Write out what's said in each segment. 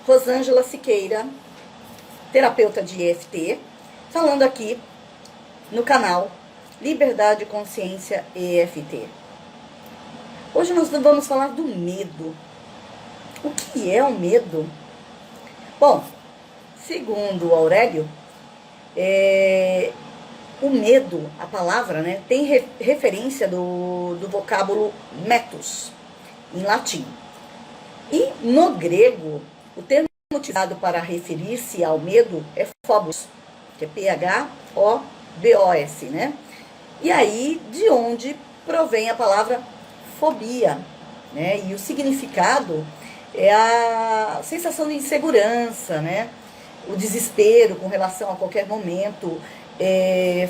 Rosângela Siqueira, terapeuta de EFT, falando aqui no canal Liberdade, Consciência EFT. Hoje nós vamos falar do medo. O que é o medo? Bom, segundo Aurélio, o medo, a palavra, né, tem referência do vocábulo metos, em latim. E no grego, o termo utilizado para referir-se ao medo é phobos, que é P-H-O-B-O-S, né? E aí, de onde provém a palavra fobia, né? E o significado é a sensação de insegurança, né? O desespero com relação a qualquer momento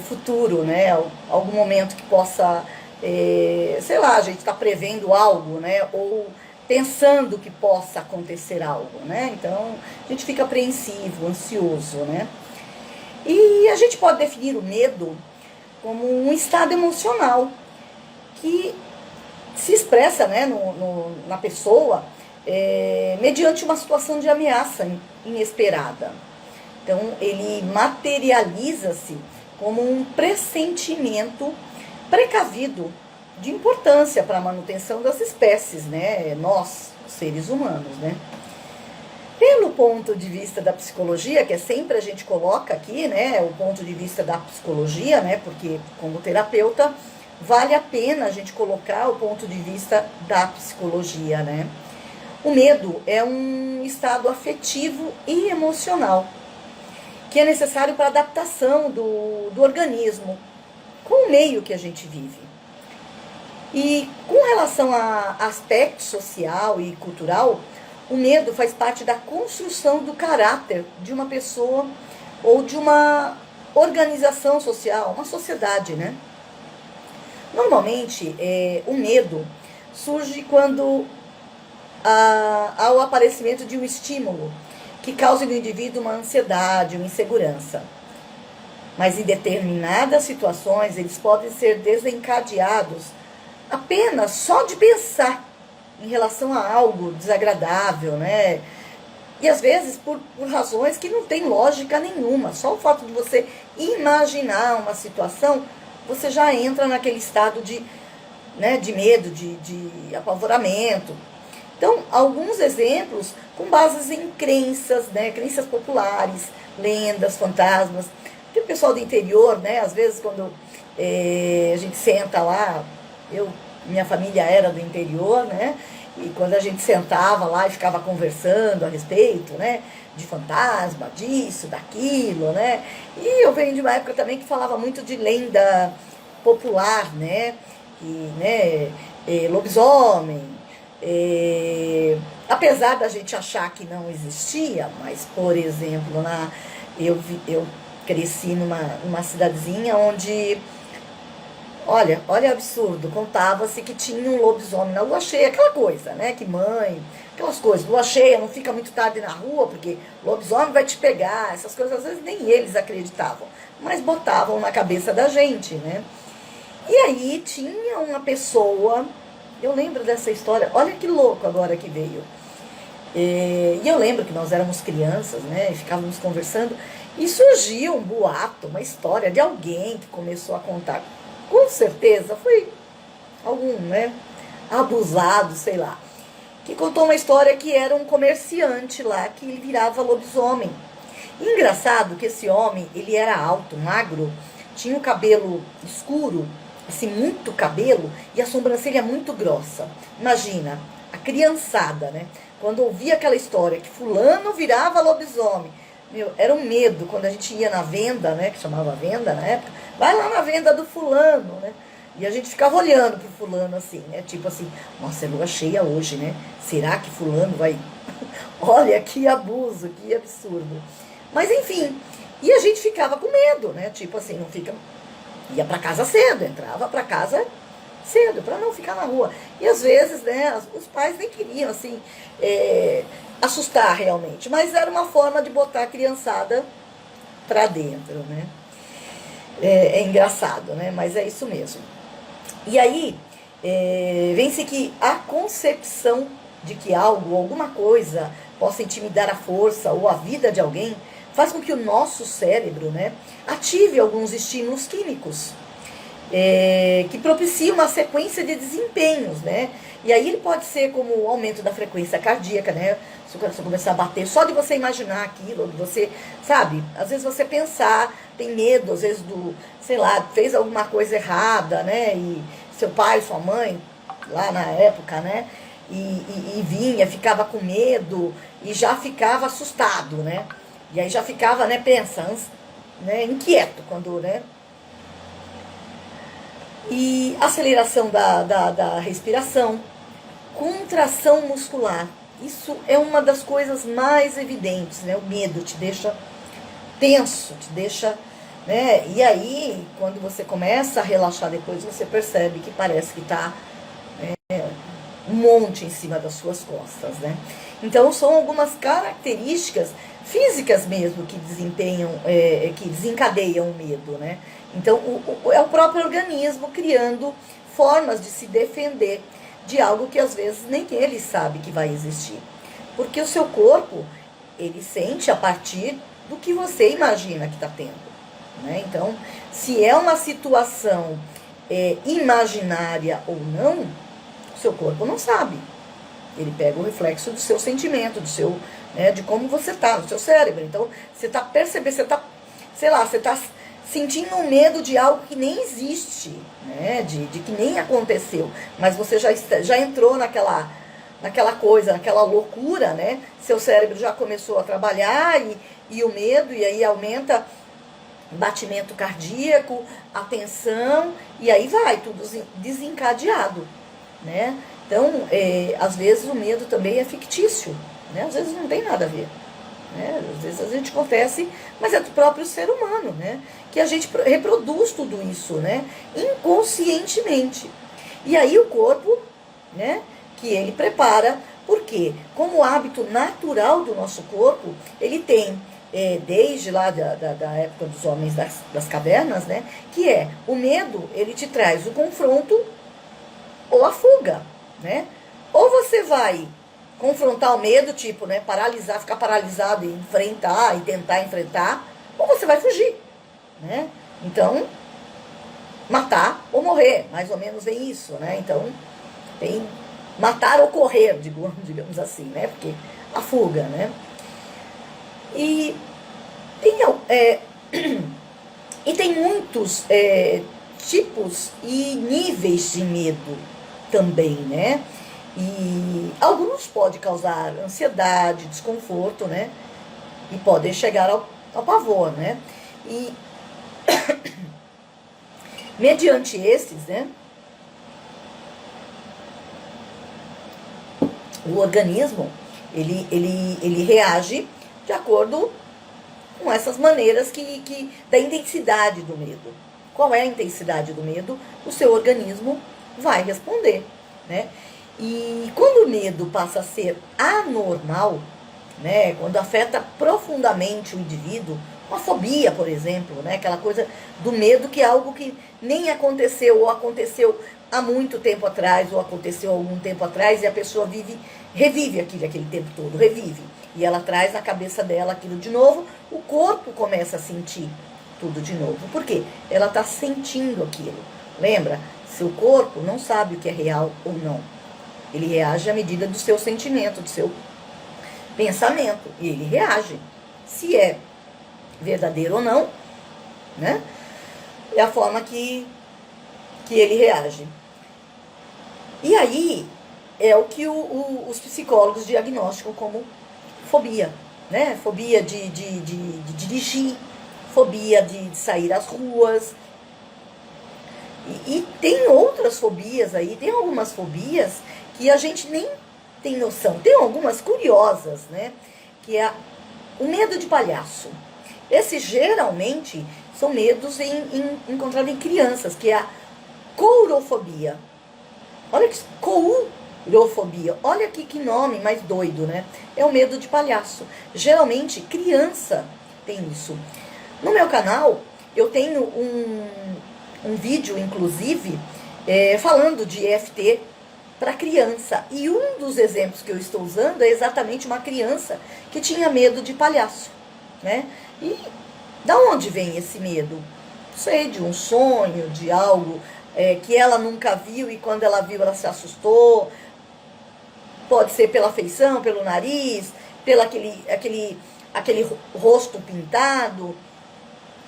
futuro, né? Algum momento que possa, sei lá, a gente está prevendo algo, né? Ou pensando que possa acontecer algo, né? Então, a gente fica apreensivo, ansioso, né? E a gente pode definir o medo como um estado emocional que se expressa, né, na pessoa mediante uma situação de ameaça inesperada. Então, ele materializa-se como um pressentimento precavido de importância para a manutenção das espécies, né? Nós, seres humanos, né? Pelo ponto de vista da psicologia, que é sempre a gente coloca aqui, né? O ponto de vista da psicologia, né? Porque, como terapeuta, vale a pena a gente colocar o ponto de vista da psicologia, né? O medo é um estado afetivo e emocional que é necessário para a adaptação do organismo com o meio que a gente vive. E com relação a aspecto social e cultural, o medo faz parte da construção do caráter de uma pessoa ou de uma organização social, uma sociedade, né? Normalmente, o medo surge quando há o aparecimento de um estímulo que causa no indivíduo uma ansiedade, uma insegurança. Mas em determinadas situações, eles podem ser desencadeados apenas só de pensar em relação a algo desagradável, né? E às vezes por razões que não tem lógica nenhuma. Só o fato de você imaginar uma situação, você já entra naquele estado de medo, de apavoramento. Então, alguns exemplos com bases em crenças, né? Crenças populares, lendas, fantasmas. Tem o pessoal do interior, né? Às vezes quando a gente senta lá, minha família era do interior, né? E quando a gente sentava lá e ficava conversando a respeito, né? De fantasma, disso, daquilo, né? E eu venho de uma época também que falava muito de lenda popular, né? Lobisomem. Apesar da gente achar que não existia, mas, por exemplo, eu cresci numa cidadezinha onde, olha absurdo, contava-se que tinha um lobisomem na lua cheia, aquela coisa, né, aquelas coisas, lua cheia, não fica muito tarde na rua, porque lobisomem vai te pegar, essas coisas, às vezes nem eles acreditavam, mas botavam na cabeça da gente, né. E aí tinha uma pessoa, eu lembro dessa história, olha que louco agora que veio. E eu lembro que nós éramos crianças, né, e ficávamos conversando, e surgiu um boato, uma história de alguém que começou a contar. Com certeza foi algum, né, abusado, sei lá, que contou uma história que era um comerciante lá, que ele virava lobisomem. E engraçado que esse homem, ele era alto, magro, tinha o cabelo escuro, assim, muito cabelo, e a sobrancelha muito grossa. Imagina, a criançada, né? Quando ouvia aquela história que fulano virava lobisomem, meu, era um medo quando a gente ia na venda, né? Que chamava venda na época, vai lá na venda do fulano, né? E a gente ficava olhando pro fulano assim, né? Tipo assim, nossa, é lua cheia hoje, né? Será que fulano vai... Olha, que abuso, que absurdo. Mas enfim, e a gente ficava com medo, né? Tipo assim, não fica... Ia para casa cedo, entrava para casa cedo, para não ficar na rua. E às vezes, né, os pais nem queriam, assim, assustar realmente. Mas era uma forma de botar a criançada para dentro, né. É engraçado, né, mas é isso mesmo. E aí, vem-se que a concepção de que algo, alguma coisa, possa intimidar a força ou a vida de alguém, faz com que o nosso cérebro, né, ative alguns estímulos químicos, que propiciam uma sequência de desempenhos, né? E aí ele pode ser como o aumento da frequência cardíaca, né? Se o coração começar a bater, só de você imaginar aquilo, de você, sabe? Às vezes você pensar, tem medo, às vezes sei lá, fez alguma coisa errada, né? E seu pai, sua mãe, lá na época, né? E vinha, ficava com medo e já ficava assustado, né? E aí já ficava, né, pensando, né, inquieto quando, né? E aceleração da respiração, contração muscular. Isso é uma das coisas mais evidentes, né? O medo te deixa tenso, te deixa, né? E aí, quando você começa a relaxar depois, você percebe que parece que está um monte em cima das suas costas, né? Então, são algumas características físicas mesmo que que desencadeiam o medo, né? Então, é o próprio organismo criando formas de se defender de algo que às vezes nem ele sabe que vai existir. Porque o seu corpo, ele sente a partir do que você imagina que está tendo, né? Então, se é uma situação imaginária ou não, o seu corpo não sabe. Ele pega o reflexo do seu sentimento, de como você está, no seu cérebro. Então, você está percebendo, você está sentindo um medo de algo que nem existe, né? De que nem aconteceu, mas você já entrou naquela coisa, naquela loucura, né? Seu cérebro já começou a trabalhar e o medo, e aí aumenta batimento cardíaco, a tensão, e aí vai tudo desencadeado, né? Então, às vezes o medo também é fictício, né? Às vezes não tem nada a ver, né? Às vezes a gente acontece, mas é do próprio ser humano, né? Que a gente reproduz tudo isso, né? Inconscientemente. E aí o corpo, né? Que ele prepara, porque como hábito natural do nosso corpo, ele tem, desde lá da época dos homens das cavernas, né? Que o medo, ele te traz o confronto ou a fuga, né? Ou você vai confrontar o medo, tipo, né, paralisar, ficar paralisado e enfrentar, e tentar enfrentar, ou você vai fugir, né? Então, matar ou morrer, mais ou menos é isso, né? Então, tem matar ou correr, digamos assim, né? Porque a fuga, né? E tem muitos tipos e níveis de medo também, né? E alguns podem causar ansiedade, desconforto, né? E podem chegar ao pavor, né? E mediante esses, né? O organismo, ele reage de acordo com essas maneiras da intensidade do medo. Qual é a intensidade do medo? O seu organismo vai responder, né? E quando o medo passa a ser anormal, né, quando afeta profundamente o indivíduo, uma fobia, por exemplo, né, aquela coisa do medo que é algo que nem aconteceu, ou aconteceu há muito tempo atrás, ou aconteceu há algum tempo atrás, e a pessoa revive aquele tempo todo, revive. E ela traz na cabeça dela aquilo de novo, o corpo começa a sentir tudo de novo. Por quê? Ela está sentindo aquilo. Lembra? Seu corpo não sabe o que é real ou não. Ele reage à medida do seu sentimento, do seu pensamento. E ele reage. Se é verdadeiro ou não, né? É a forma que ele reage. E aí é o que os psicólogos diagnosticam como fobia, né? Fobia de dirigir, fobia de sair às ruas. E tem outras fobias aí, tem algumas fobias que a gente nem tem noção. Tem algumas curiosas, né? Que é o medo de palhaço. Esses geralmente são medos encontrados em crianças, que é a courofobia. Olha que courofobia. Olha que nome mais doido, né? É o medo de palhaço. Geralmente, criança tem isso. No meu canal, eu tenho um vídeo, inclusive, falando de EFT, para criança. E um dos exemplos que eu estou usando é exatamente uma criança que tinha medo de palhaço, né? E da onde vem esse medo? Não sei, de um sonho, de algo que ela nunca viu e quando ela viu ela se assustou. Pode ser pela feição, pelo nariz, pelo aquele rosto pintado.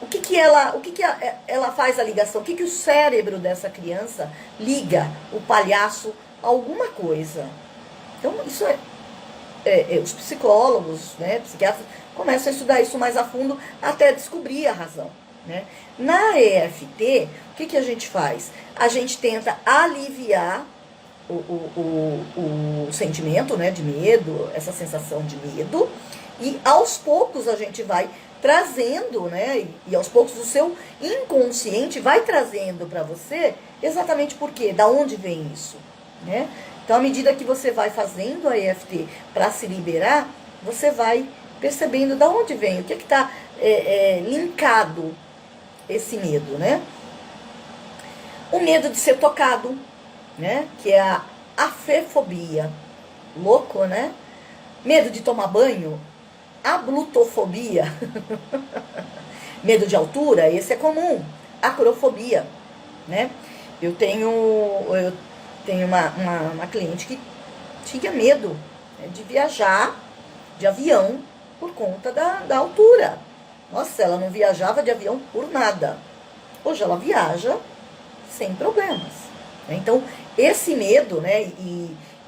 O que ela faz a ligação? O que o cérebro dessa criança liga o palhaço a alguma coisa? Então, isso os psicólogos, né, psiquiatras, começam a estudar isso mais a fundo até descobrir a razão, né? Na EFT, o que a gente faz? A gente tenta aliviar o sentimento, né, de medo, essa sensação de medo, e aos poucos a gente vai trazendo, né, e aos poucos o seu inconsciente vai trazendo para você exatamente por quê, da onde vem isso, né? Então, à medida que você vai fazendo a EFT para se liberar, você vai percebendo da onde vem, o que está linkado esse medo, né? O medo de ser tocado, né? Que é a afefobia. Louco, né? Medo de tomar banho, a glutofobia. Medo de altura, esse é comum. Acrofobia, né? Eu tenho uma cliente que tinha medo, né, de viajar de avião por conta da altura. Nossa, ela não viajava de avião por nada. Hoje ela viaja sem problemas, né? Então, esse medo, né,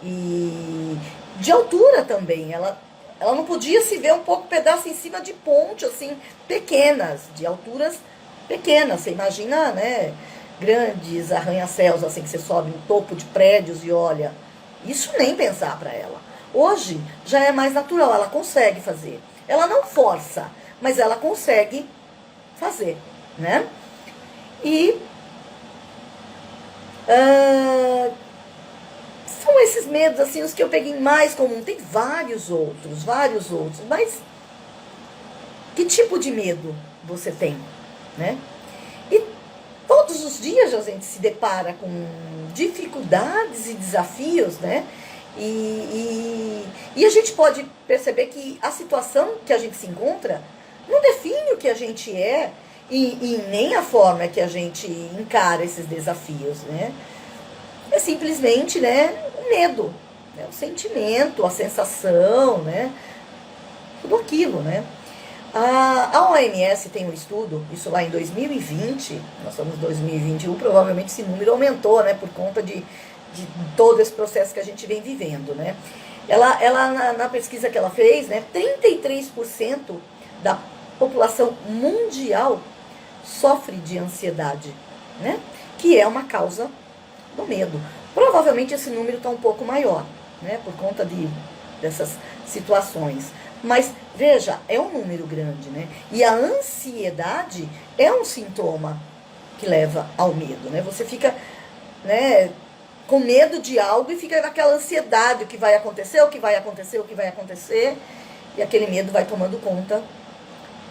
e de altura também, ela não podia se ver um pouco pedaço em cima de ponte, assim, pequenas, de alturas pequenas. Você imagina, né, grandes arranha-céus, assim, que você sobe no topo de prédios e olha. Isso nem pensar para ela. Hoje já é mais natural, ela consegue fazer. Ela não força, mas ela consegue fazer, né? E são esses medos, assim, os que eu peguei mais comum. Tem vários outros, mas que tipo de medo você tem, né? E todos os dias a gente se depara com dificuldades e desafios, né? E a gente pode perceber que a situação que a gente se encontra não define o que a gente é e nem a forma que a gente encara esses desafios, né? É simplesmente, né, o medo, né, o sentimento, a sensação, né? Tudo aquilo, né? A OMS tem um estudo, isso lá em 2020, nós estamos em 2021, provavelmente esse número aumentou, né, por conta de todo esse processo que a gente vem vivendo, né? Ela na pesquisa que ela fez, né, 33% da população mundial sofre de ansiedade, né? Que é uma causa do medo. Provavelmente esse número está um pouco maior, né, por conta dessas situações. Mas, veja, é um número grande, né? E a ansiedade é um sintoma que leva ao medo, né? Você fica, né, com medo de algo e fica naquela ansiedade, o que vai acontecer, o que vai acontecer, o que vai acontecer, e aquele medo vai tomando conta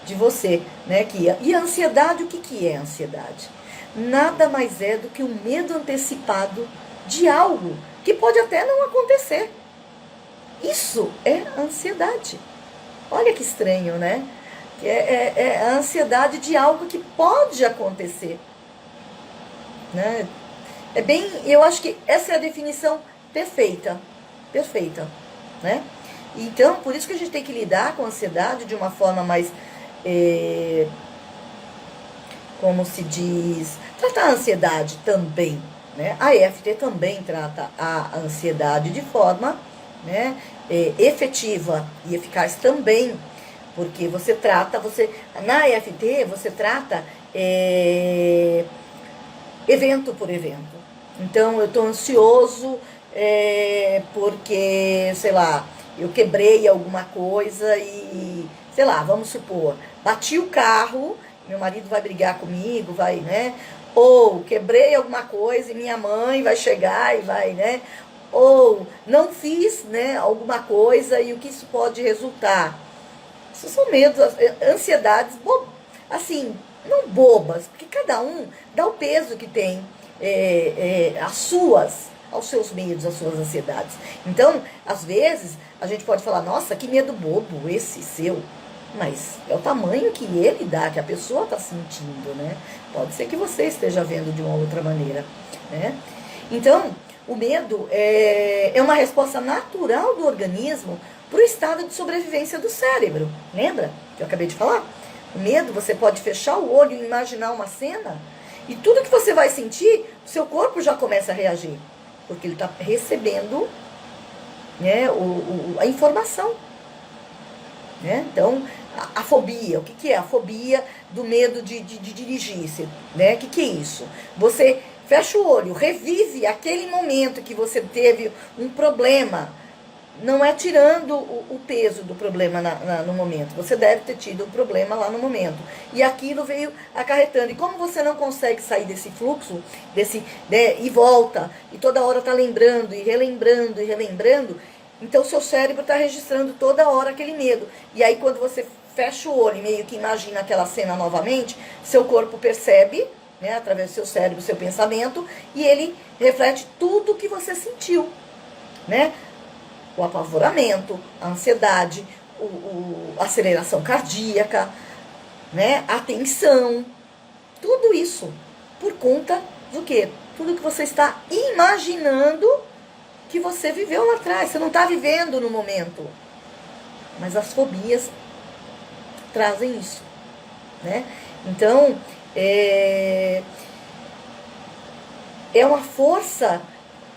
de você, né? E a ansiedade, o que é a ansiedade? Nada mais é do que o medo antecipado de algo que pode até não acontecer. Isso é ansiedade. Olha que estranho, né? É a ansiedade de algo que pode acontecer, né? Eu acho que essa é a definição perfeita, né? Então, por isso que a gente tem que lidar com a ansiedade de uma forma mais, como se diz, tratar a ansiedade também, né? A EFT também trata a ansiedade de forma, né, efetiva e eficaz também, porque na EFT você trata evento por evento. Então, eu estou ansioso porque, sei lá, eu quebrei alguma coisa e, sei lá, vamos supor, bati o carro, meu marido vai brigar comigo, vai, né? Ou quebrei alguma coisa e minha mãe vai chegar e vai, né? Ou não fiz, né, alguma coisa e o que isso pode resultar. Isso são medos, ansiedades, assim, não bobas, porque cada um dá o peso que tem aos seus medos, às suas ansiedades. Então, às vezes, a gente pode falar, nossa, que medo bobo esse seu. Mas é o tamanho que ele dá, que a pessoa está sentindo, né? Pode ser que você esteja vendo de uma outra maneira, né? Então, o medo é uma resposta natural do organismo para o estado de sobrevivência do cérebro. Lembra que eu acabei de falar? O medo, você pode fechar o olho e imaginar uma cena, e tudo que você vai sentir, o seu corpo já começa a reagir, porque ele está recebendo, né, a informação. Né? Então, a fobia, o que é? A fobia do medo de dirigir, né? O que é isso? Você fecha o olho, revive aquele momento que você teve um problema. Não é tirando o peso do problema no momento. Você deve ter tido um problema lá no momento. E aquilo veio acarretando. E como você não consegue sair desse fluxo, né, e volta, e toda hora está lembrando, e relembrando, e relembrando, então o seu cérebro está registrando toda hora aquele medo. E aí quando você fecha o olho e meio que imagina aquela cena novamente, seu corpo percebe, né, através do seu cérebro, seu pensamento, e ele reflete tudo que você sentiu, né? O apavoramento, a ansiedade, a aceleração cardíaca, né? A tensão, tudo isso por conta do quê? Tudo que você está imaginando que você viveu lá atrás. Você não está vivendo no momento. Mas as fobias trazem isso, né? Então, é uma força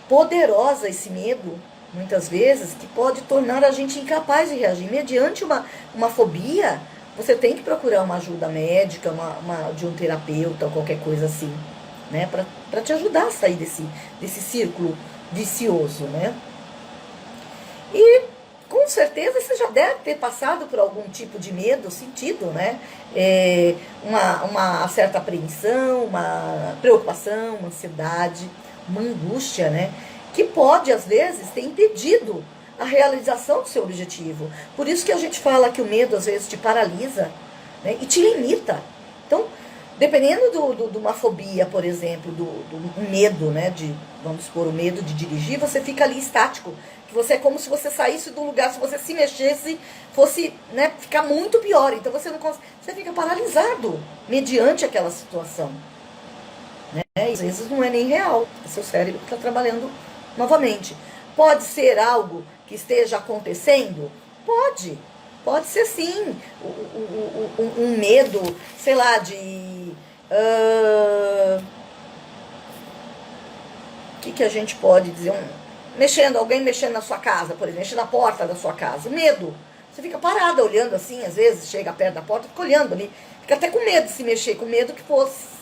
poderosa esse medo, muitas vezes, que pode tornar a gente incapaz de reagir. Mediante uma fobia, você tem que procurar uma ajuda médica, de um terapeuta ou qualquer coisa assim, né? Para te ajudar a sair desse círculo vicioso, né? E com certeza você já deve ter passado por algum tipo de medo, sentido, né? Uma certa apreensão, uma preocupação, uma ansiedade, uma angústia, né? Que pode, às vezes, ter impedido a realização do seu objetivo. Por isso que a gente fala que o medo, às vezes, te paralisa, né? E te limita. Então, dependendo de uma fobia, por exemplo, do medo, né? Vamos supor, o medo de dirigir, você fica ali estático. Que você é como se você saísse do lugar, se você se mexesse, fosse, né, ficar muito pior. Então você não consegue, você fica paralisado mediante aquela situação. Né? E às vezes não é nem real, é seu cérebro que está trabalhando novamente. Pode ser algo que esteja acontecendo? Pode ser sim. Um medo, sei lá, de... o que a gente pode dizer? Alguém mexendo na sua casa, por exemplo, mexendo na porta da sua casa. Medo. Você fica parada olhando assim, às vezes, chega perto da porta, fica olhando ali. Fica até com medo de se mexer, com medo que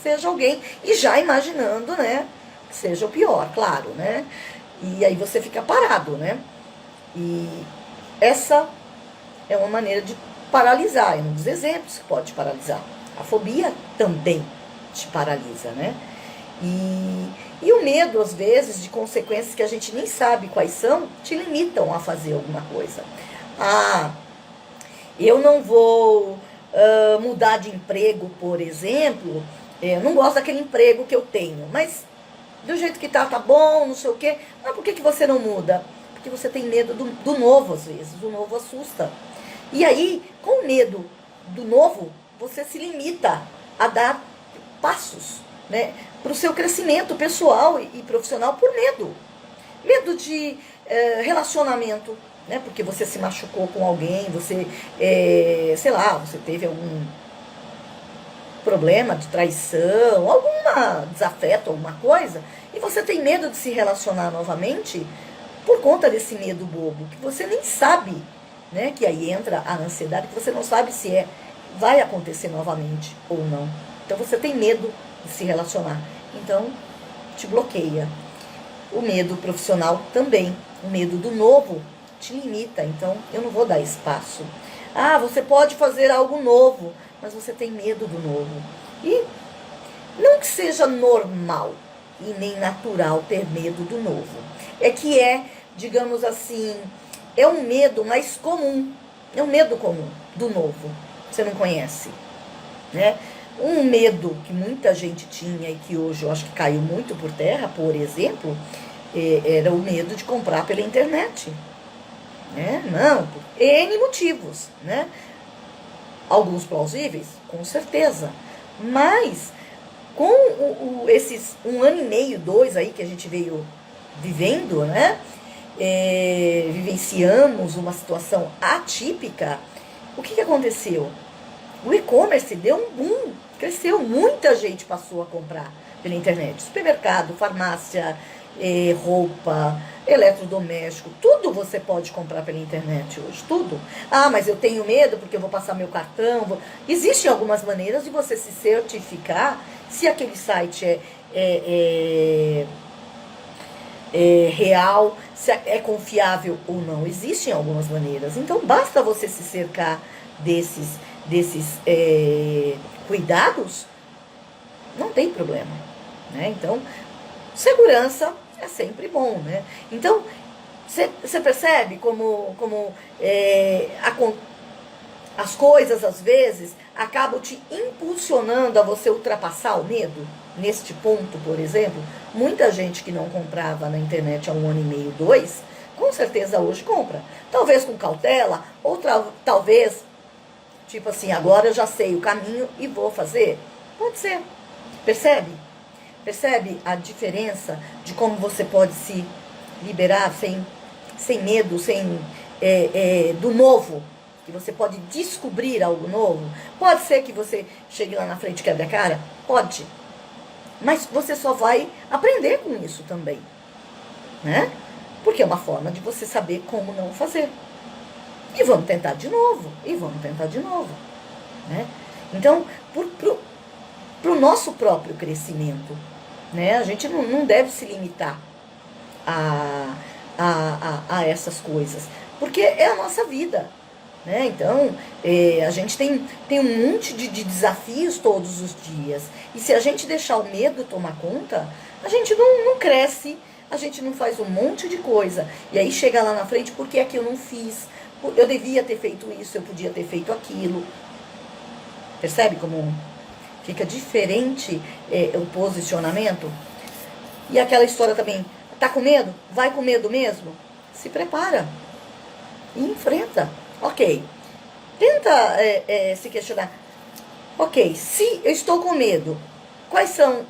seja alguém. E já imaginando, né, que seja o pior, claro, né? E aí você fica parado, né? E essa é uma maneira de paralisar. É um dos exemplos que pode paralisar. A fobia também te paralisa, né? E o medo, às vezes, de consequências que a gente nem sabe quais são, te limitam a fazer alguma coisa. Eu não vou mudar de emprego, por exemplo. Eu não gosto daquele emprego que eu tenho, mas do jeito que tá bom, não sei o quê. Mas por que você não muda? Porque você tem medo do novo, às vezes. O novo assusta. E aí, com o medo do novo, você se limita a dar passos, né, para o seu crescimento pessoal e profissional por medo. Medo de relacionamento, né, porque você se machucou com alguém, você, sei lá, você teve algum problema de traição, algum desafeto, alguma coisa, e você tem medo de se relacionar novamente por conta desse medo bobo, que você nem sabe, né, que aí entra a ansiedade, que você não sabe se vai acontecer novamente ou não. Então você tem medo de se relacionar. Então, te bloqueia. O medo profissional também. O medo do novo te limita. Então, eu não vou dar espaço. Você pode fazer algo novo, mas você tem medo do novo. E não que seja normal e nem natural ter medo do novo. É que digamos assim, é um medo mais comum. É um medo comum do novo. Você não conhece, né? Um medo que muita gente tinha e que hoje eu acho que caiu muito por terra, por exemplo, era o medo de comprar pela internet. Né? Não, por N motivos, né? Alguns plausíveis, com certeza. Mas, com esses 1 ano e meio, 2 aí que a gente veio vivendo, né? Vivenciamos uma situação atípica, o que aconteceu? O e-commerce deu um boom, cresceu, muita gente passou a comprar pela internet. Supermercado, farmácia, roupa, eletrodoméstico, tudo você pode comprar pela internet hoje, tudo. Ah, mas eu tenho medo porque eu vou passar meu cartão. Existem algumas maneiras de você se certificar se aquele site é real, se é confiável ou não. Existem algumas maneiras. Então, basta você se cercar desses cuidados, não tem problema, né? Então, segurança é sempre bom, né? Então, você percebe como as coisas, às vezes, acabam te impulsionando a você ultrapassar o medo? Neste ponto, por exemplo, muita gente que não comprava na internet há 1 ano e meio, 2, com certeza hoje compra. Talvez com cautela, ou talvez, tipo assim, agora eu já sei o caminho e vou fazer. Pode ser. Percebe? Percebe a diferença de como você pode se liberar sem medo, do novo? Que você pode descobrir algo novo? Pode ser que você chegue lá na frente e quebre a cara? Pode. Mas você só vai aprender com isso também, né? Porque é uma forma de você saber como não fazer. E vamos tentar de novo, né? Então, pro nosso próprio crescimento, né? A gente não deve se limitar a essas coisas, porque é a nossa vida, né? Então, a gente tem um monte de desafios todos os dias, e se a gente deixar o medo tomar conta, a gente não cresce, a gente não faz um monte de coisa, e aí chega lá na frente, por que é que eu não fiz? Eu devia ter feito isso, eu podia ter feito aquilo. Percebe como fica diferente o posicionamento? E aquela história também, tá com medo? Vai com medo mesmo? Se prepara e enfrenta. Ok, tenta se questionar. Ok, se eu estou com medo, quais são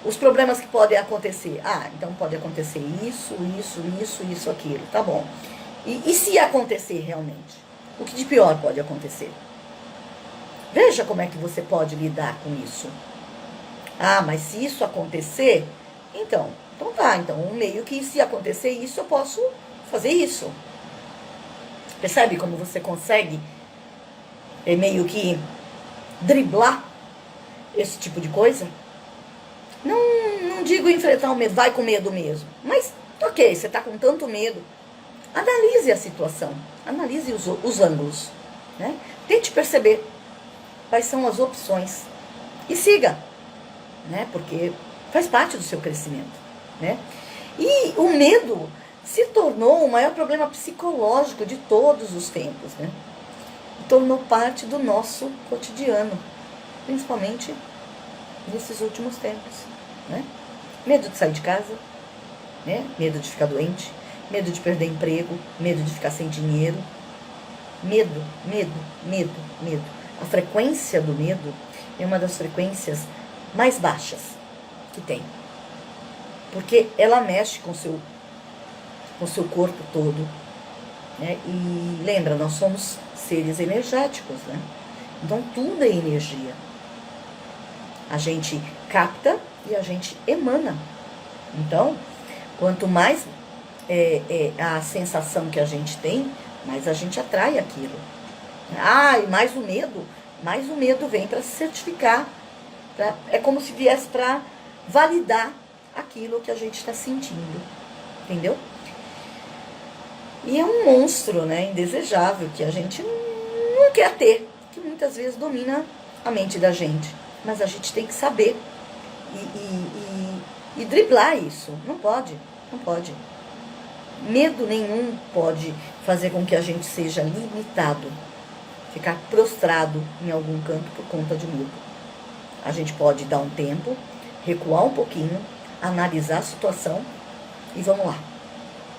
os problemas que podem acontecer? Ah, então pode acontecer isso, aquilo, tá bom. E se acontecer realmente? O que de pior pode acontecer? Veja como é que você pode lidar com isso. Ah, mas se isso acontecer, então tá, então meio que se acontecer isso, eu posso fazer isso. Percebe como você consegue meio que driblar esse tipo de coisa? Não digo enfrentar o medo, vai com medo mesmo. Mas, ok, você está com tanto medo, analise a situação, analise os ângulos, né? Tente perceber quais são as opções e siga, né? Porque faz parte do seu crescimento, né? E o medo se tornou o maior problema psicológico de todos os tempos, né? Tornou parte do nosso cotidiano, principalmente nesses últimos tempos, né? Medo de sair de casa, né? Medo de ficar doente, medo de perder emprego, medo de ficar sem dinheiro. Medo. A frequência do medo é uma das frequências mais baixas que tem, porque ela mexe com o seu corpo todo, né? E lembra, nós somos seres energéticos, né? Então tudo é energia. A gente capta e a gente emana. Então, quanto mais a sensação que a gente tem, mais a gente atrai aquilo. Ah, e mais o medo vem para se certificar. É como se viesse para validar aquilo que a gente está sentindo. Entendeu? E é um monstro, né, indesejável, que a gente não quer ter, que muitas vezes domina a mente da gente. Mas a gente tem que saber e driblar isso. Não pode. Medo nenhum pode fazer com que a gente seja limitado, ficar prostrado em algum canto por conta de medo. A gente pode dar um tempo, recuar um pouquinho, analisar a situação e vamos lá.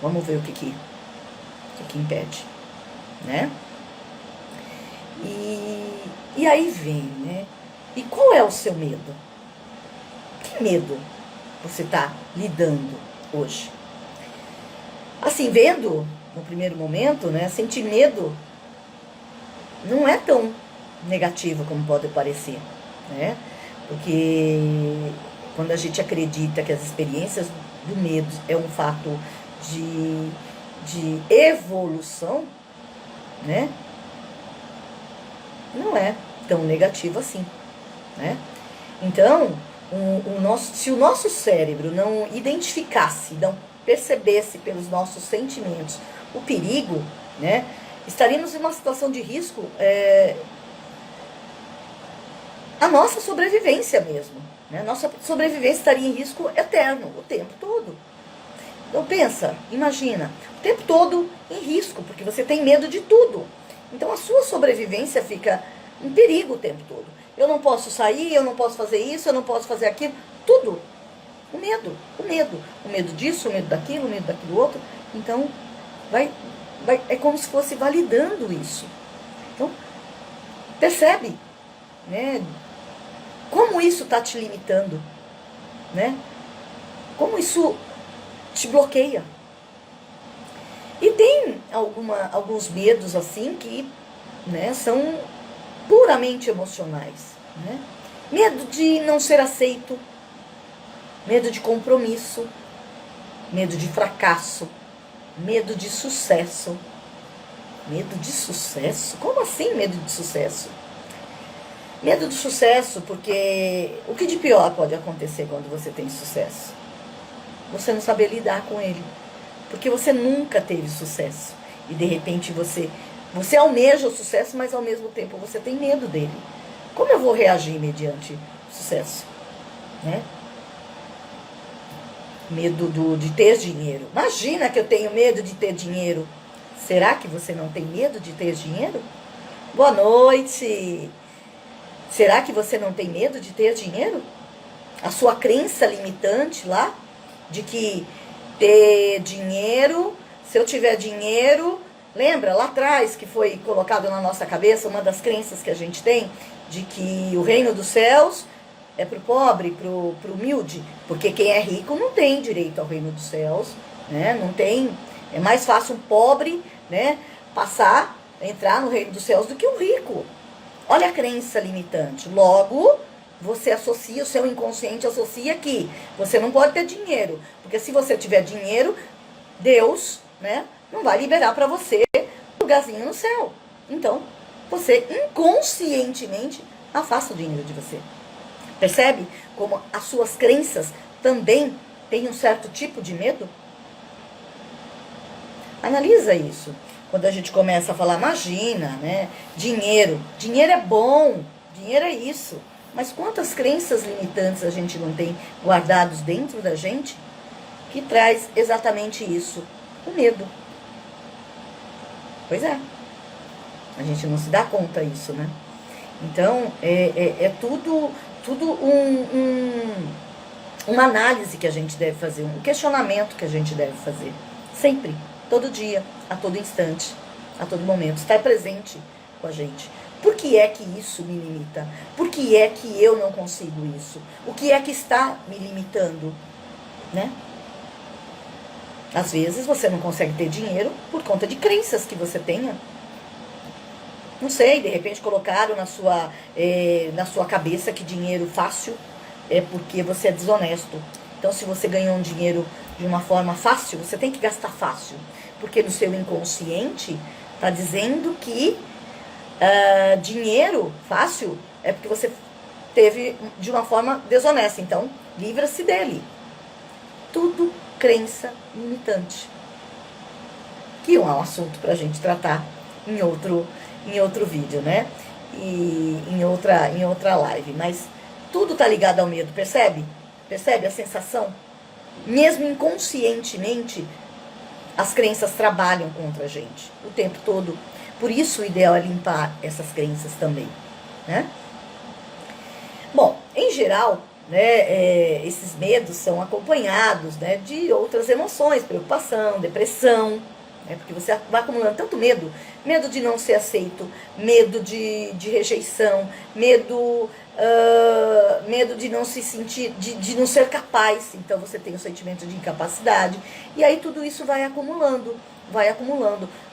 Vamos ver o que impede, né? E aí vem, né? E qual é o seu medo? Que medo você está lidando hoje? Assim, vendo no primeiro momento, né? Sentir medo não é tão negativo como pode parecer, né? Porque quando a gente acredita que as experiências do medo é um fato de evolução, né? Não é tão negativo assim, né? Então, se o nosso cérebro não identificasse, não percebesse pelos nossos sentimentos o perigo, né? Estaríamos em uma situação de risco, a nossa sobrevivência mesmo, né? Nossa sobrevivência estaria em risco eterno, o tempo todo. Então pensa, imagina, o tempo todo em risco, porque você tem medo de tudo. Então a sua sobrevivência fica em perigo o tempo todo. Eu não posso sair, eu não posso fazer isso, eu não posso fazer aquilo, tudo. O medo disso, o medo daquilo outro. Então é como se fosse validando isso. Então percebe, né? Como isso está te limitando, né? Como isso te bloqueia. E tem alguns medos assim que, né, são puramente emocionais, né? Medo de não ser aceito, medo de compromisso, medo de fracasso, medo de sucesso. Medo de sucesso? Como assim medo de sucesso? Medo do sucesso, porque o que de pior pode acontecer quando você tem sucesso? Você não saber lidar com ele. Porque você nunca teve sucesso. E de repente você almeja o sucesso, mas ao mesmo tempo você tem medo dele. Como eu vou reagir mediante o sucesso? Né? Medo de ter dinheiro. Imagina que eu tenho medo de ter dinheiro. Será que você não tem medo de ter dinheiro? Boa noite! Será que você não tem medo de ter dinheiro? A sua crença limitante lá, de que ter dinheiro, se eu tiver dinheiro, lembra lá atrás que foi colocado na nossa cabeça, uma das crenças que a gente tem, de que o reino dos céus é para o pobre, para o humilde, porque quem é rico não tem direito ao reino dos céus, né? Não tem, é mais fácil um pobre, né, entrar no reino dos céus do que um rico. Olha a crença limitante. Logo, você associa, o seu inconsciente associa que você não pode ter dinheiro. Porque se você tiver dinheiro, Deus, né, não vai liberar para você um lugarzinho no céu. Então, você inconscientemente afasta o dinheiro de você. Percebe como as suas crenças também têm um certo tipo de medo? Analisa isso. Quando a gente começa a falar, imagina, né? Dinheiro é bom, dinheiro é isso. Mas quantas crenças limitantes a gente não tem guardados dentro da gente que traz exatamente isso, o medo. Pois é. A gente não se dá conta disso, né? Então, é tudo uma análise que a gente deve fazer, um questionamento que a gente deve fazer. Sempre. Todo dia, a todo instante, a todo momento, estar presente com a gente. Por que é que isso me limita? Por que é que eu não consigo isso? O que é que está me limitando? Né? Às vezes você não consegue ter dinheiro por conta de crenças que você tenha. Não sei, de repente colocaram na sua cabeça que dinheiro fácil é porque você é desonesto. Então, se você ganhou um dinheiro de uma forma fácil, você tem que gastar fácil. Porque no seu inconsciente está dizendo que dinheiro fácil é porque você teve de uma forma desonesta. Então, livra-se dele. Tudo crença limitante. Que é um assunto para a gente tratar em outro vídeo, né? E em outra live. Mas tudo está ligado ao medo, percebe? Percebe a sensação? Mesmo inconscientemente, as crenças trabalham contra a gente o tempo todo. Por isso o ideal é limpar essas crenças também, né? Bom, em geral, né, esses medos são acompanhados, né, de outras emoções, preocupação, depressão, né, porque você vai acumulando tanto medo, medo de não ser aceito, medo de rejeição, medo de não se sentir, de não ser capaz, então você tem um sentimento de incapacidade, e aí tudo isso vai acumulando,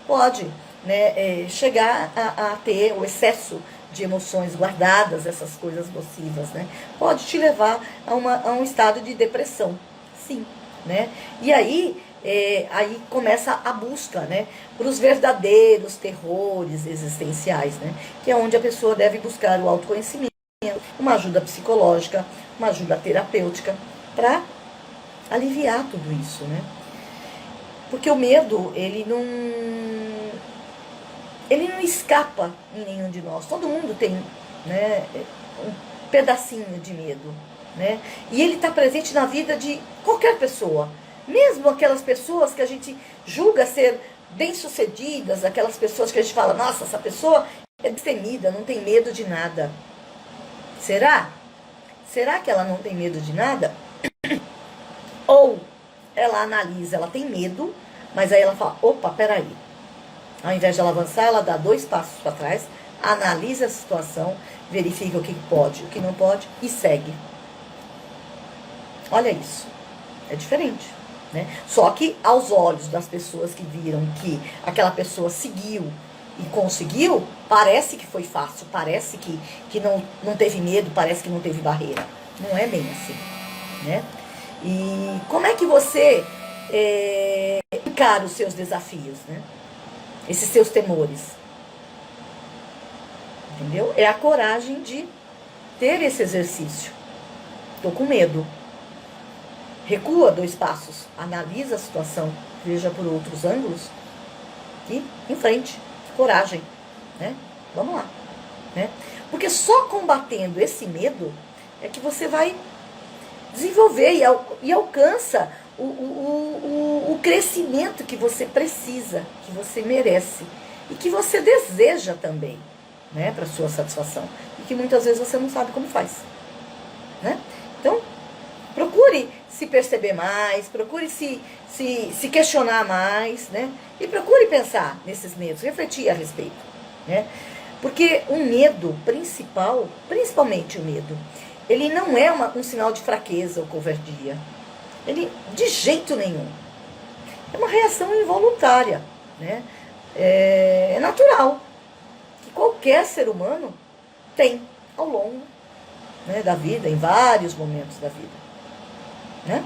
pode, né, chegar a ter o excesso de emoções guardadas, essas coisas nocivas, né? Pode te levar a um estado de depressão, sim, né? E aí, aí começa a busca, né? Por os verdadeiros terrores existenciais, né? Que é onde a pessoa deve buscar o autoconhecimento, uma ajuda psicológica, uma ajuda terapêutica, para aliviar tudo isso, né? Porque o medo, ele não escapa em nenhum de nós. Todo mundo tem, né, um pedacinho de medo, né? E ele está presente na vida de qualquer pessoa. Mesmo aquelas pessoas que a gente julga ser bem-sucedidas, aquelas pessoas que a gente fala, nossa, essa pessoa é destemida, não tem medo de nada. Será? Será que ela não tem medo de nada? Ou ela analisa, ela tem medo, mas aí ela fala, opa, peraí. Ao invés de ela avançar, ela dá 2 passos para trás, analisa a situação, verifica o que pode, o que não pode e segue. Olha isso. É diferente, né? Só que aos olhos das pessoas que viram que aquela pessoa seguiu e conseguiu, parece que foi fácil, parece que não teve medo, parece que não teve barreira. Não é bem assim, né? E como é que você encara os seus desafios, né? Esses seus temores. Entendeu? É a coragem de ter esse exercício. Tô com medo. Recua 2 passos. Analisa a situação. Veja por outros ângulos. E em frente. Coragem. Né? Vamos lá. Né? Porque só combatendo esse medo é que você vai desenvolver e alcança o crescimento que você precisa, que você merece e que você deseja também, né, para sua satisfação e que muitas vezes você não sabe como faz, né? Então, procure se perceber mais, procure se questionar mais, né? E procure pensar nesses medos, refletir a respeito, né? Porque o medo principal, principalmente o medo, ele não é um sinal de fraqueza ou covardia. Ele, de jeito nenhum. É uma reação involuntária, né? É natural. Que qualquer ser humano tem ao longo, né, da vida, em vários momentos da vida. Né?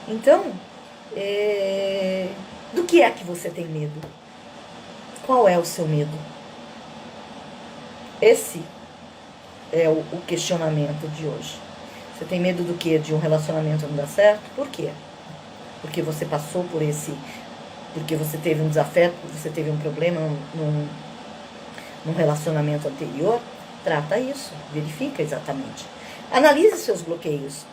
Então, do que é que você tem medo? Qual é o seu medo? Esse é o questionamento de hoje. Você tem medo do quê? De um relacionamento não dar certo? Por quê? Porque você passou por porque você teve um desafeto, você teve um problema num relacionamento anterior? Trata isso, verifica exatamente. Analise seus bloqueios.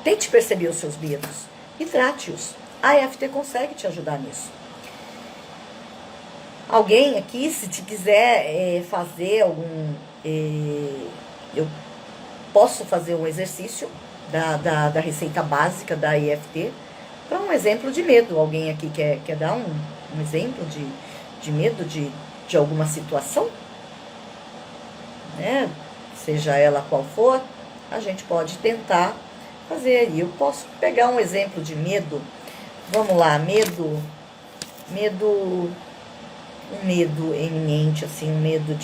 Tente perceber os seus medos e trate-os. A EFT consegue te ajudar nisso. Alguém aqui, se te quiser fazer algum... eu posso fazer um exercício da receita básica da EFT para um exemplo de medo. Alguém aqui quer dar um exemplo de medo de alguma situação? Né? Seja ela qual for, a gente pode tentar fazer. E eu posso pegar um exemplo de medo. Vamos lá, medo, um medo eminente, assim, um medo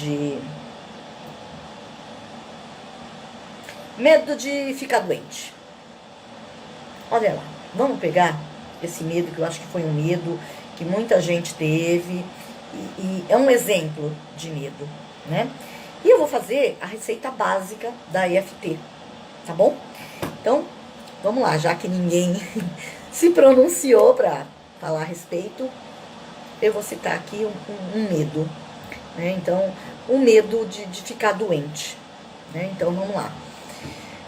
de ficar doente. Olha lá, vamos pegar esse medo, que eu acho que foi um medo que muita gente teve, e é um exemplo de medo, né? E eu vou fazer a receita básica da EFT, tá bom? Então, vamos lá, já que ninguém se pronunciou para falar a respeito, eu vou citar aqui um medo, né? Então, o medo de ficar doente, né? Então, vamos lá.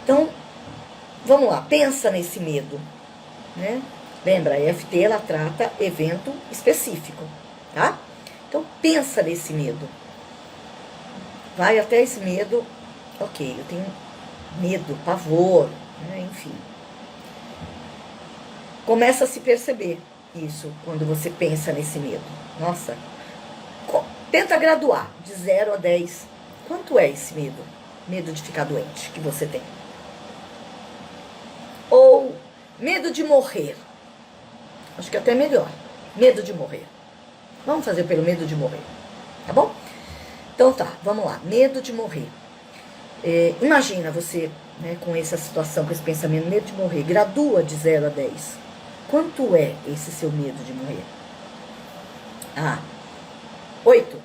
Então, vamos lá, pensa nesse medo, né? Lembra, a EFT, ela trata evento específico, tá? Então, pensa nesse medo. Vai até esse medo, ok, eu tenho medo, pavor, né? Enfim. Começa a se perceber isso quando você pensa nesse medo. Nossa, tenta graduar de 0 a 10. Quanto é esse medo? Medo de ficar doente que você tem? Ou medo de morrer? Acho que até melhor. Medo de morrer. Vamos fazer pelo medo de morrer, tá bom? Então tá, vamos lá. Medo de morrer. Imagina você, né, com essa situação, com esse pensamento, medo de morrer. Gradua de 0 a 10. Quanto é esse seu medo de morrer? 8.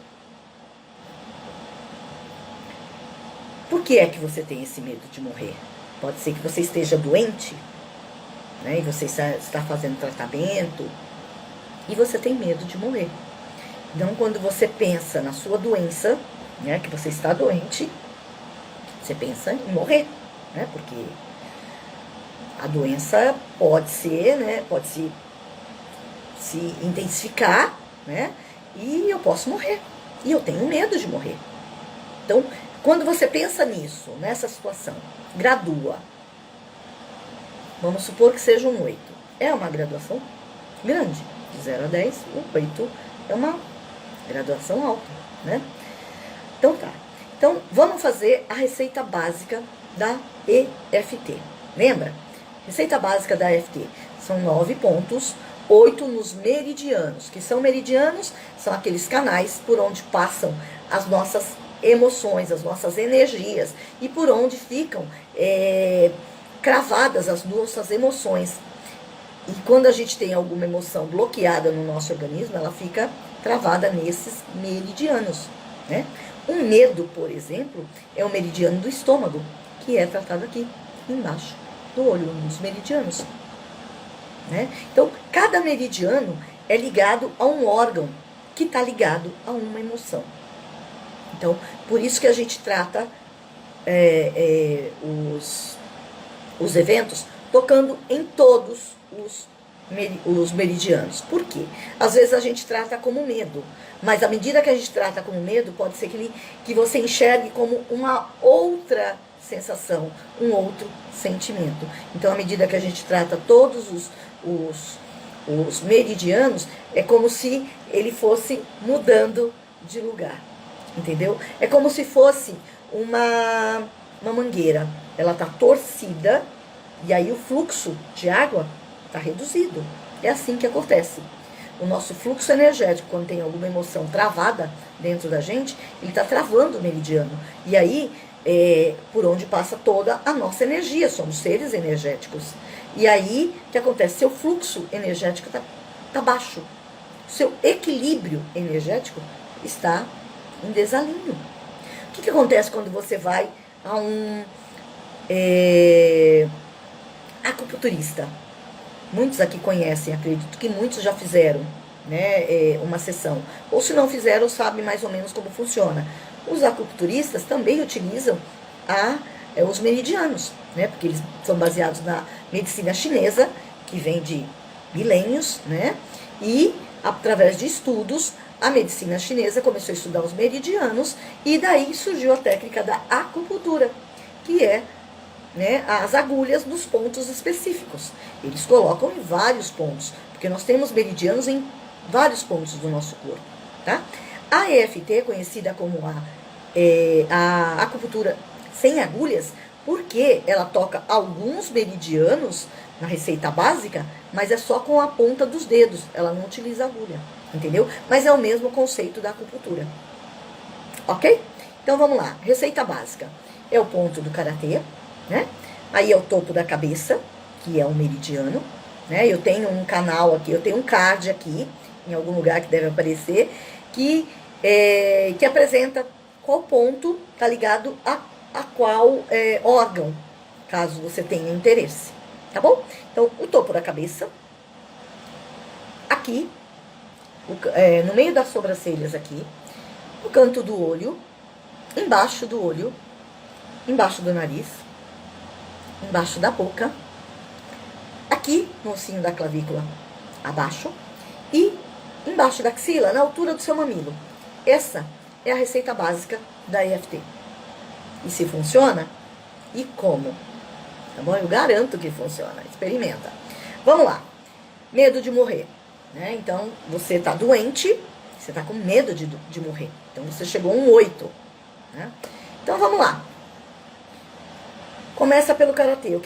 Por que é que você tem esse medo de morrer? Pode ser que você esteja doente, né, e você está fazendo tratamento, e você tem medo de morrer. Então, quando você pensa na sua doença, né, que você está doente, você pensa em morrer, né, porque a doença pode ser, né, pode se intensificar, né, e eu posso morrer, e eu tenho medo de morrer. Então, quando você pensa nisso, nessa situação, gradua. Vamos supor que seja um 8. É uma graduação grande, de 0 a 10, o 8 é uma graduação alta, né? Então tá. Então, vamos fazer a receita básica da EFT. Lembra? Receita básica da EFT. São 9 pontos, 8 nos meridianos. Que são meridianos? São aqueles canais por onde passam as nossas emoções, as nossas energias. E por onde ficam cravadas as nossas emoções. E quando a gente tem alguma emoção bloqueada no nosso organismo, ela fica travada nesses meridianos, né? Um medo, por exemplo, é o meridiano do estômago, que é tratado aqui, embaixo do olho, nos meridianos, né? Então, cada meridiano é ligado a um órgão que está ligado a uma emoção. Então, por isso que a gente trata os eventos tocando em todos os meridianos. Por quê? Às vezes a gente trata como medo, mas à medida que a gente trata como medo, pode ser que você enxergue como uma outra sensação, um outro sentimento. Então, à medida que a gente trata todos os meridianos, é como se ele fosse mudando de lugar, entendeu? É como se fosse uma mangueira, ela está torcida, e aí o fluxo de água está reduzido. É assim que acontece. O nosso fluxo energético, quando tem alguma emoção travada dentro da gente, ele está travando o meridiano. E aí, por onde passa toda a nossa energia, somos seres energéticos. E aí, o que acontece? Seu fluxo energético está baixo. Seu equilíbrio energético está em desalinho. O que acontece quando você vai a um acupunturista? Muitos aqui conhecem, acredito que muitos já fizeram, né, uma sessão. Ou se não fizeram, sabem mais ou menos como funciona. Os acupunturistas também utilizam os meridianos, né, porque eles são baseados na medicina chinesa, que vem de milênios, né, e através de estudos, a medicina chinesa começou a estudar os meridianos, e daí surgiu a técnica da acupuntura, que é, né, as agulhas nos pontos específicos. Eles colocam em vários pontos, porque nós temos meridianos em vários pontos do nosso corpo, tá? A EFT é conhecida como a acupuntura sem agulhas, porque ela toca alguns meridianos na receita básica, mas é só com a ponta dos dedos, ela não utiliza agulha, entendeu? Mas é o mesmo conceito da acupuntura, ok? Então vamos lá, receita básica é o ponto do karatê, né? Aí é o topo da cabeça, que é o meridiano, né? Eu tenho um canal aqui, eu tenho um card aqui, em algum lugar que deve aparecer, que apresenta qual ponto está ligado a qual órgão, caso você tenha interesse, tá bom? Então, o topo da cabeça, aqui, no meio das sobrancelhas aqui, no canto do olho, embaixo do olho, embaixo do nariz, embaixo da boca, aqui no ossinho da clavícula abaixo e embaixo da axila, na altura do seu mamilo. Essa é a receita básica da EFT. E se funciona, e como. Tá bom? Eu garanto que funciona. Experimenta. Vamos lá. Medo de morrer. Né? Então, você tá doente, você tá com medo de morrer. Então, você chegou a um 8. Né? Então, vamos lá. Começa pelo karatê. O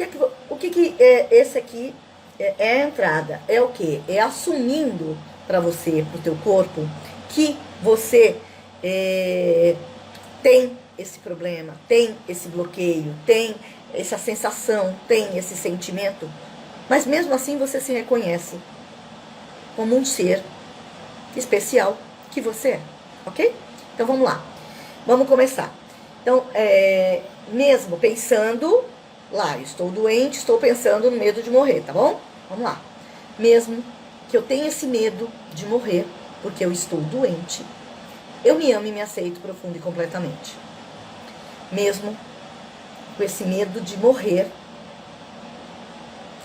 que é esse aqui é a entrada? É o quê? É assumindo para você, pro teu corpo, que você tem esse problema, tem esse bloqueio, tem essa sensação, tem esse sentimento, mas mesmo assim você se reconhece como um ser especial que você é, ok? Então vamos lá, vamos começar. Então, mesmo pensando lá, estou doente, estou pensando no medo de morrer, tá bom? Vamos lá. Mesmo que eu tenha esse medo de morrer, porque eu estou doente, eu me amo e me aceito profundo e completamente. Mesmo com esse medo de morrer,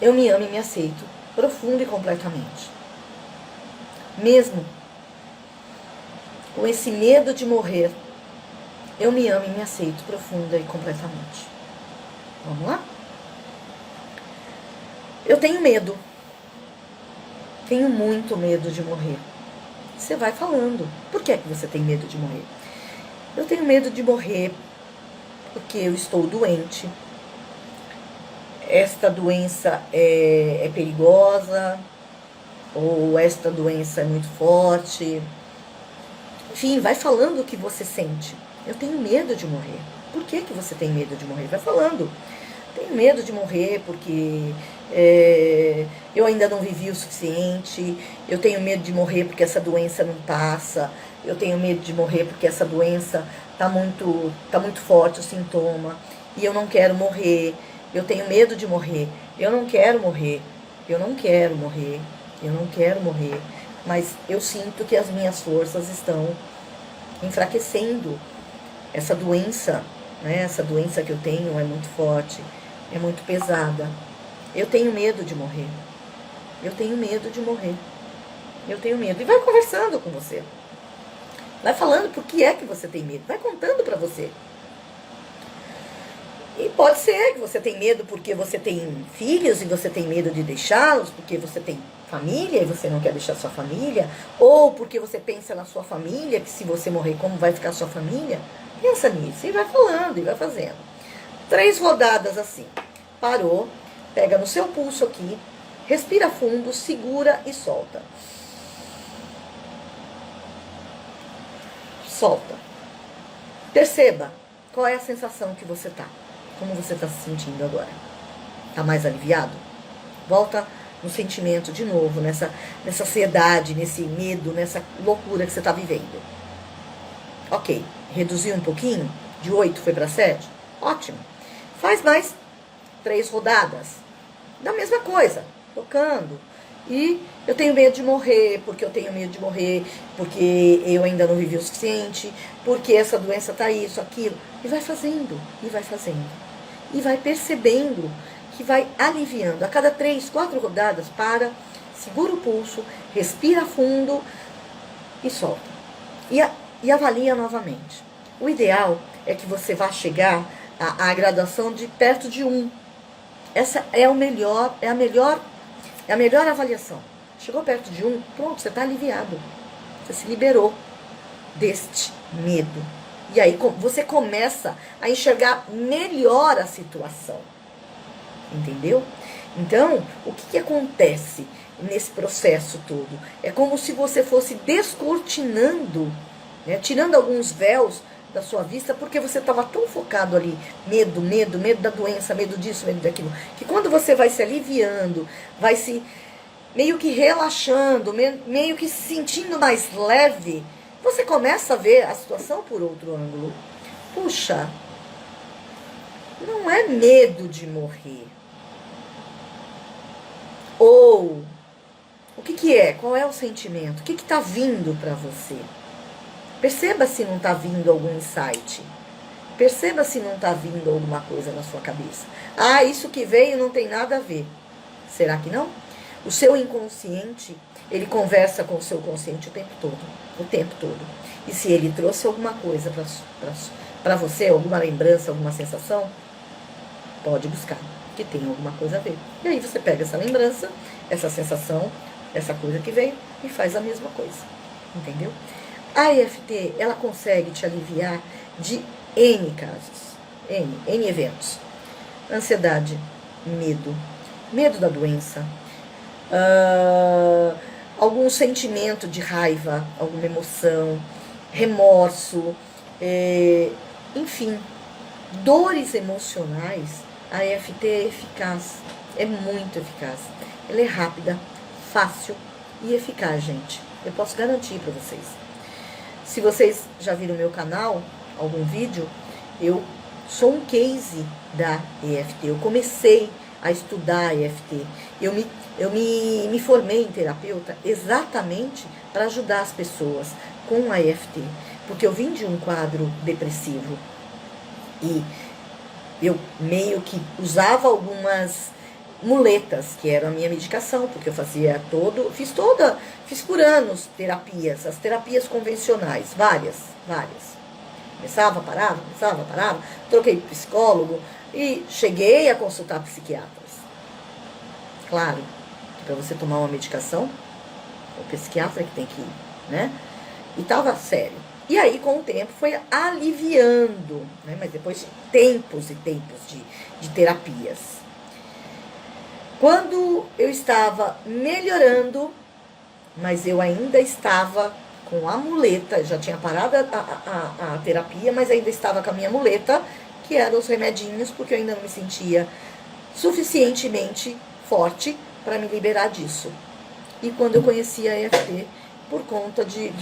eu me amo e me aceito profundo e completamente. Mesmo com esse medo de morrer, eu me amo e me aceito profunda e completamente. Vamos lá? Eu tenho medo. Tenho muito medo de morrer. Você vai falando. Por que é que você tem medo de morrer? Eu tenho medo de morrer porque eu estou doente. Esta doença é perigosa, ou esta doença é muito forte. Enfim, vai falando o que você sente. Eu tenho medo de morrer. Por que que você tem medo de morrer? Vai falando. Tenho medo de morrer porque eu ainda não vivi o suficiente. Eu tenho medo de morrer porque essa doença não passa. Eu tenho medo de morrer porque essa doença tá muito forte o sintoma. E eu não quero morrer. Eu tenho medo de morrer. Eu não quero morrer. Eu não quero morrer. Eu não quero morrer. Mas eu sinto que as minhas forças estão enfraquecendo. Essa doença, né? Essa doença que eu tenho é muito forte. É muito pesada. Eu tenho medo de morrer. Eu tenho medo de morrer. Eu tenho medo. E vai conversando com você. Vai falando por que é que você tem medo. Vai contando pra você. E pode ser que você tem medo porque você tem filhos e você tem medo de deixá-los, porque você tem família e você não quer deixar sua família, ou porque você pensa na sua família, que se você morrer, como vai ficar a sua família? Pensa nisso e vai falando e vai fazendo. 3 rodadas assim. Parou, pega no seu pulso aqui, respira fundo, segura e solta. Solta. Perceba qual é a sensação que você tá. Como você está se sentindo agora? Tá mais aliviado? Volta no sentimento de novo, nessa ansiedade, nesse medo, nessa loucura que você está vivendo. Ok, reduziu um pouquinho? De 8 foi para 7? Ótimo. Faz mais 3 rodadas da mesma coisa, tocando. E eu tenho medo de morrer, porque eu tenho medo de morrer, porque eu ainda não vivi o suficiente, porque essa doença tá isso, aquilo. E vai fazendo, e vai fazendo. E vai percebendo que vai aliviando. A cada 3, 4 rodadas, para, segura o pulso, respira fundo e solta. E avalia novamente. O ideal é que você vá chegar à graduação de perto de 1. Essa é a melhor avaliação. Chegou perto de 1, pronto, você está aliviado. Você se liberou deste medo. E aí você começa a enxergar melhor a situação. Entendeu? Então, o que acontece nesse processo todo? É como se você fosse descortinando, né, tirando alguns véus da sua vista, porque você estava tão focado ali, medo da doença, medo disso, medo daquilo, que quando você vai se aliviando, vai se meio que relaxando, meio que se sentindo mais leve, você começa a ver a situação por outro ângulo. Puxa, não é medo de morrer. Ou, o que é? Qual é o sentimento? O que está vindo para você? Perceba se não está vindo algum insight. Perceba se não está vindo alguma coisa na sua cabeça. Ah, isso que veio não tem nada a ver. Será que não? O seu inconsciente, ele conversa com o seu consciente o tempo todo. O tempo todo. E se ele trouxe alguma coisa para você, alguma lembrança, alguma sensação, pode buscar, que tem alguma coisa a ver. E aí você pega essa lembrança, essa sensação, essa coisa que veio e faz a mesma coisa, entendeu? A EFT, ela consegue te aliviar de N casos, N eventos. Ansiedade, medo da doença, algum sentimento de raiva, alguma emoção, remorso, enfim, dores emocionais. A EFT é eficaz, é muito eficaz. Ela é rápida, fácil e eficaz, gente. Eu posso garantir para vocês. Se vocês já viram meu canal, algum vídeo, eu sou um case da EFT. Eu comecei a estudar a EFT. Eu me formei em terapeuta exatamente para ajudar as pessoas com a EFT. Porque eu vim de um quadro depressivo e eu meio que usava algumas muletas, que eram a minha medicação, porque eu fiz por anos terapias, as terapias convencionais, várias. Começava, parava, troquei psicólogo e cheguei a consultar psiquiatras. Claro, que para você tomar uma medicação, o psiquiatra que tem que ir, né? E tava sério. E aí, com o tempo, foi aliviando, né? Mas depois de tempos e tempos de terapias. Quando eu estava melhorando, mas eu ainda estava com a muleta, já tinha parado a terapia, mas ainda estava com a minha muleta, que eram os remedinhos, porque eu ainda não me sentia suficientemente forte para me liberar disso. E quando eu conheci a EFT, por conta de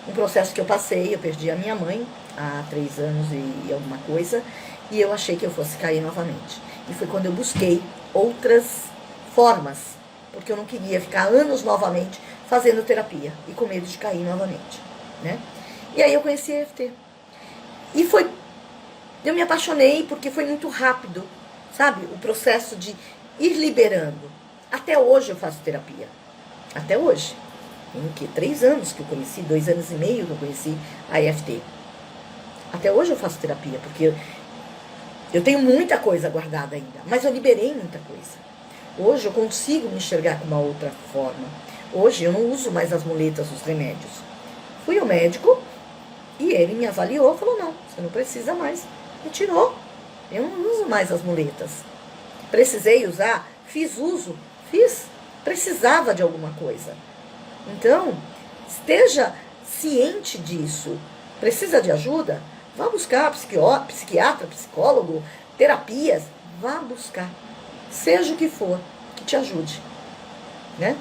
um processo que eu passei, eu perdi a minha mãe há 3 anos e alguma coisa, e eu achei que eu fosse cair novamente. E foi quando eu busquei outras formas, porque eu não queria ficar anos novamente fazendo terapia e com medo de cair novamente, né? E aí eu conheci a EFT. E eu me apaixonei porque foi muito rápido, sabe? O processo de ir liberando. Até hoje eu faço terapia. Até hoje. Tem o quê? 3 anos que eu conheci, 2 anos e meio que eu conheci a EFT. Até hoje eu faço terapia, porque eu tenho muita coisa guardada ainda, mas eu liberei muita coisa. Hoje eu consigo me enxergar com uma outra forma. Hoje eu não uso mais as muletas, os remédios. Fui ao médico e ele me avaliou, falou, não, você não precisa mais. Me tirou. Eu não uso mais as muletas. Precisei usar? Fiz uso. Precisava de alguma coisa. Então, esteja ciente disso. Precisa de ajuda? Vá buscar psiquiatra, psicólogo, terapias. Vá buscar. Seja o que for, que te ajude. Né?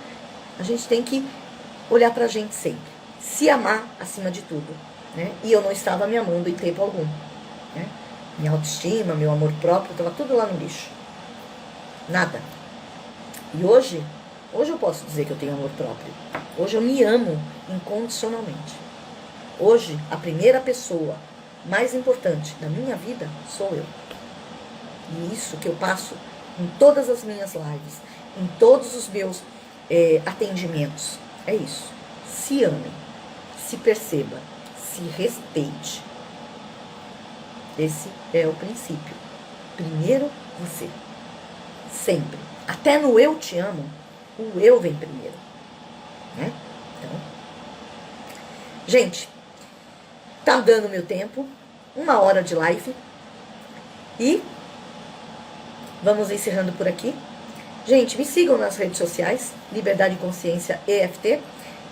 A gente tem que olhar pra gente sempre. Se amar acima de tudo. Né? E eu não estava me amando em tempo algum. Né? Minha autoestima, meu amor próprio, estava tudo lá no lixo. Nada. E hoje eu posso dizer que eu tenho amor próprio. Hoje eu me amo incondicionalmente. Hoje, a primeira pessoa mais importante da minha vida sou eu. E isso que eu passo em todas as minhas lives, em todos os meus atendimentos. É isso. Se ame, se perceba, se respeite. Esse é o princípio. Primeiro você. Sempre. Até no eu te amo, o eu vem primeiro. Né? Então, gente, tá dando meu tempo. 1 hora de live. E vamos encerrando por aqui. Gente, me sigam nas redes sociais, Liberdade e Consciência EFT.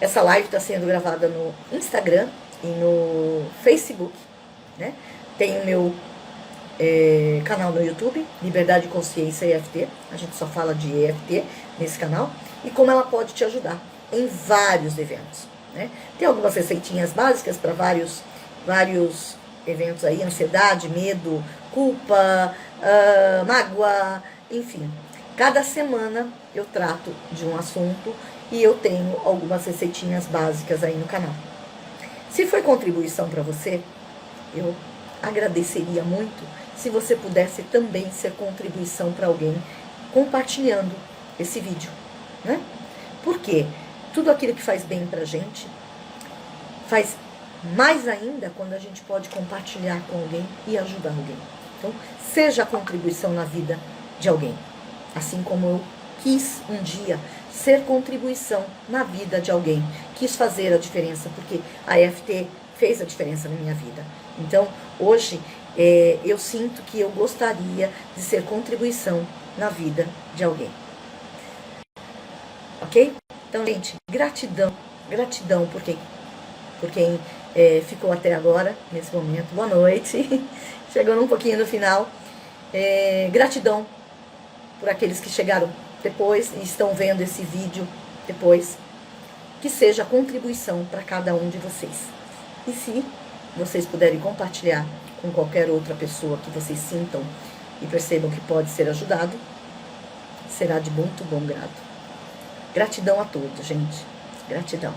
Essa live está sendo gravada no Instagram e no Facebook. Né? Tem o meu canal no YouTube, Liberdade e Consciência EFT. A gente só fala de EFT nesse canal. E como ela pode te ajudar em vários eventos. Né? Tem algumas receitinhas básicas para vários eventos aí, ansiedade, medo, culpa, mágoa, enfim. Cada semana eu trato de um assunto e eu tenho algumas receitinhas básicas aí no canal. Se foi contribuição para você, eu agradeceria muito se você pudesse também ser contribuição para alguém compartilhando esse vídeo, né? Porque tudo aquilo que faz bem pra gente faz mais ainda quando a gente pode compartilhar com alguém e ajudar alguém. Então, seja a contribuição na vida de alguém. Assim como eu quis um dia ser contribuição na vida de alguém. Quis fazer a diferença, porque a EFT fez a diferença na minha vida. Então, hoje, eu sinto que eu gostaria de ser contribuição na vida de alguém. Ok? Então, gente, gratidão por quem ficou até agora, nesse momento. Boa noite. Chegando um pouquinho no final. Gratidão por aqueles que chegaram depois e estão vendo esse vídeo depois. Que seja contribuição para cada um de vocês. E se vocês puderem compartilhar com qualquer outra pessoa que vocês sintam e percebam que pode ser ajudado, será de muito bom grado. Gratidão a todos, gente. Gratidão.